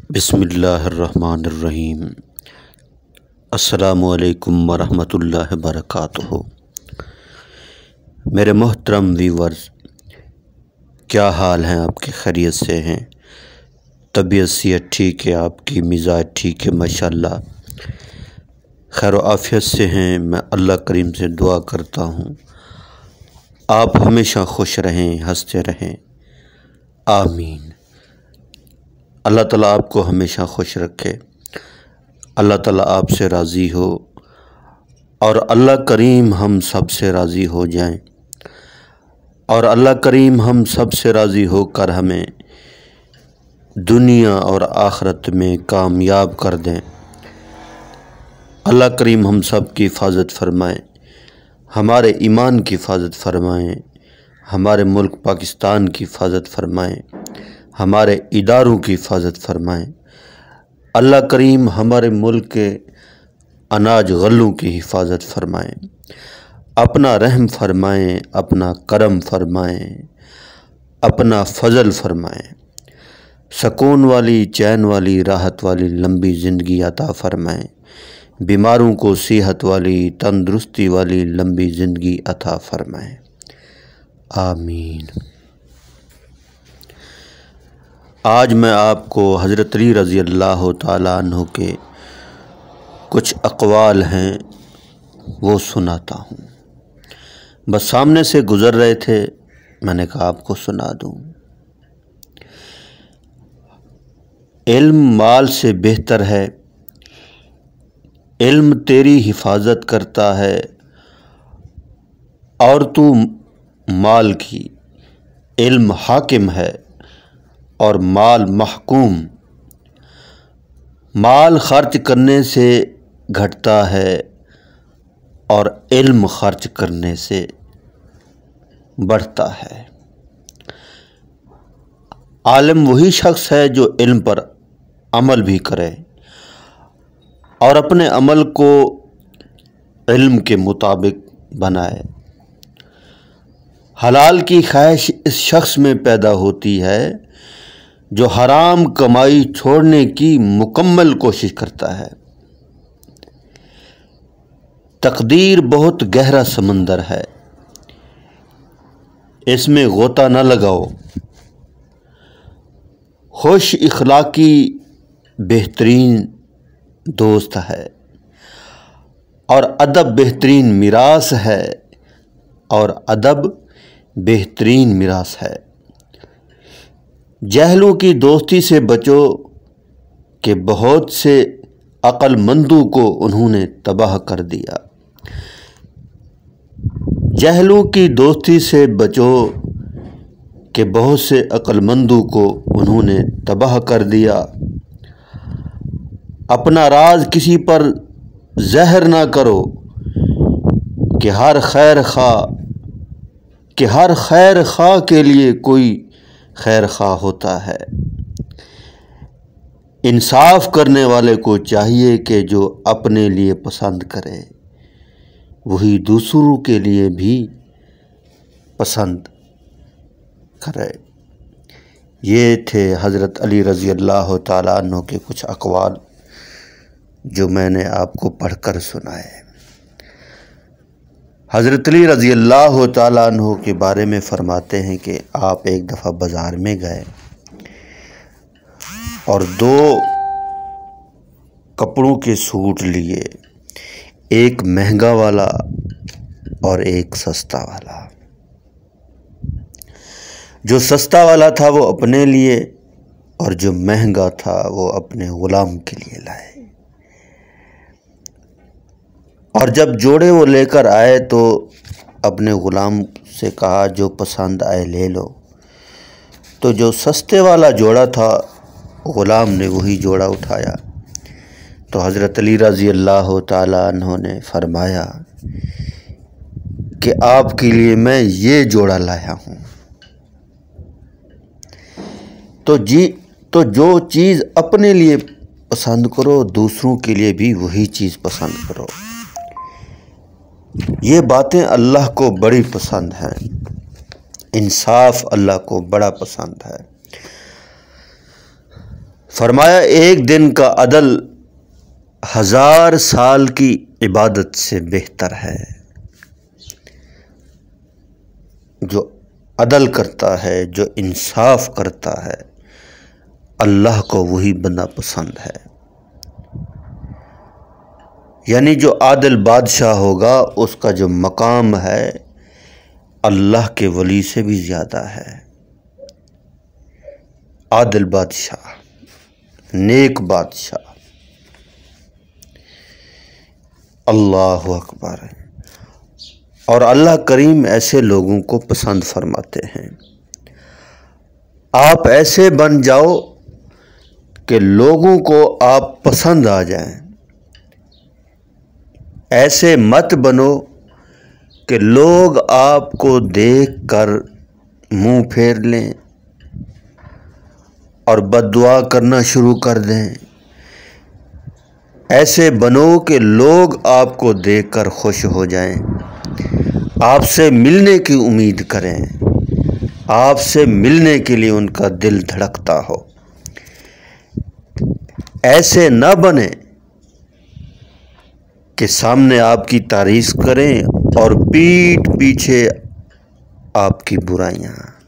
بسم اللہ الرحمن الرحیم۔ السلام علیکم ورحمۃ اللہ وبرکاتہ۔ میرے محترم ویورز، کیا حال ہیں آپ کے؟ خیریت سے ہیں؟ طبیعت صحت ٹھیک ہے؟ آپ کی مزاج ٹھیک ہے؟ ماشاءاللہ خیر و عافیت سے ہیں۔ میں اللہ کریم سے دعا کرتا ہوں آپ ہمیشہ خوش رہیں، ہنستے رہیں، آمین۔ اللہ تعالیٰ آپ کو ہمیشہ خوش رکھے، اللہ تعالیٰ آپ سے راضی ہو، اور اللہ کریم ہم سب سے راضی ہو جائیں، اور اللہ کریم ہم سب سے راضی ہو کر ہمیں دنیا اور آخرت میں کامیاب کر دیں۔ اللہ کریم ہم سب کی حفاظت فرمائیں، ہمارے ایمان کی حفاظت فرمائیں، ہمارے ملک پاکستان کی حفاظت فرمائیں، ہمارے اداروں کی حفاظت فرمائیں۔ اللہ کریم ہمارے ملک کے اناج غلوں کی حفاظت فرمائیں، اپنا رحم فرمائیں، اپنا کرم فرمائیں، اپنا فضل فرمائیں، سکون والی، چین والی، راحت والی لمبی زندگی عطا فرمائیں، بیماروں کو صحت والی، تندرستی والی لمبی زندگی عطا فرمائیں، آمین۔ آج میں آپ کو حضرت علی رضی اللہ تعالیٰ عنہ کے کچھ اقوال ہیں وہ سناتا ہوں۔ بس سامنے سے گزر رہے تھے، میں نے کہا آپ کو سنا دوں۔ علم مال سے بہتر ہے، علم تیری حفاظت کرتا ہے اور تو مال کی۔ علم حاکم ہے اور مال محکوم۔ مال خرچ کرنے سے گھٹتا ہے اور علم خرچ کرنے سے بڑھتا ہے۔ عالم وہی شخص ہے جو علم پر عمل بھی کرے اور اپنے عمل کو علم کے مطابق بنائے۔ حلال کی خواہش اس شخص میں پیدا ہوتی ہے جو حرام کمائی چھوڑنے کی مکمل کوشش کرتا ہے۔ تقدیر بہت گہرا سمندر ہے، اس میں غوطہ نہ لگاؤ۔ خوش اخلاقی بہترین دوست ہے اور ادب بہترین میراث ہے، اور ادب بہترین میراث ہے۔ جاہلوں کی دوستی سے بچو کہ بہت سے عقل مندوں کو انہوں نے تباہ کر دیا۔ جاہلوں کی دوستی سے بچو کہ بہت سے عقل مندوں کو انہوں نے تباہ کر دیا۔ اپنا راز کسی پر ظاہر نہ کرو کہ ہر خیر خواہ کے لیے کوئی خیر خواہ ہوتا ہے۔ انصاف کرنے والے کو چاہیے کہ جو اپنے لیے پسند کرے وہی دوسروں کے لیے بھی پسند کرے۔ یہ تھے حضرت علی رضی اللہ تعالیٰ عنہ کے کچھ اقوال جو میں نے آپ کو پڑھ کر سنائے۔ حضرت علی رضی اللہ تعالیٰ عنہ کے بارے میں فرماتے ہیں کہ آپ ایک دفعہ بازار میں گئے اور دو کپڑوں کے سوٹ لیے، ایک مہنگا والا اور ایک سستا والا۔ جو سستا والا تھا وہ اپنے لیے اور جو مہنگا تھا وہ اپنے غلام کے لیے لائے۔ اور جب جوڑے وہ لے کر آئے تو اپنے غلام سے کہا جو پسند آئے لے لو۔ تو جو سستے والا جوڑا تھا غلام نے وہی جوڑا اٹھایا۔ تو حضرت علی رضی اللہ تعالیٰ عنہ نے فرمایا کہ آپ کے لیے میں یہ جوڑا لایا ہوں۔ تو جو چیز اپنے لیے پسند کرو دوسروں کے لیے بھی وہی چیز پسند کرو۔ یہ باتیں اللہ کو بڑی پسند ہیں، انصاف اللہ کو بڑا پسند ہے۔ فرمایا ایک دن کا عدل 1000 سال کی عبادت سے بہتر ہے۔ جو عدل کرتا ہے، جو انصاف کرتا ہے، اللہ کو وہی بندہ پسند ہے۔ یعنی جو عادل بادشاہ ہوگا اس کا جو مقام ہے اللہ کے ولی سے بھی زیادہ ہے۔ عادل بادشاہ، نیک بادشاہ، اللہ اکبر۔ اور اللہ کریم ایسے لوگوں کو پسند فرماتے ہیں۔ آپ ایسے بن جاؤ کہ لوگوں کو آپ پسند آ جائیں، ایسے مت بنو کہ لوگ آپ کو دیکھ کر منہ پھیر لیں اور بد دعا کرنا شروع کر دیں۔ ایسے بنو کہ لوگ آپ کو دیکھ کر خوش ہو جائیں، آپ سے ملنے کی امید کریں، آپ سے ملنے کے لیے ان کا دل دھڑکتا ہو۔ ایسے نہ بنیں کہ سامنے آپ کی تعریف کریں اور پیٹھ پیچھے آپ کی برائیاں۔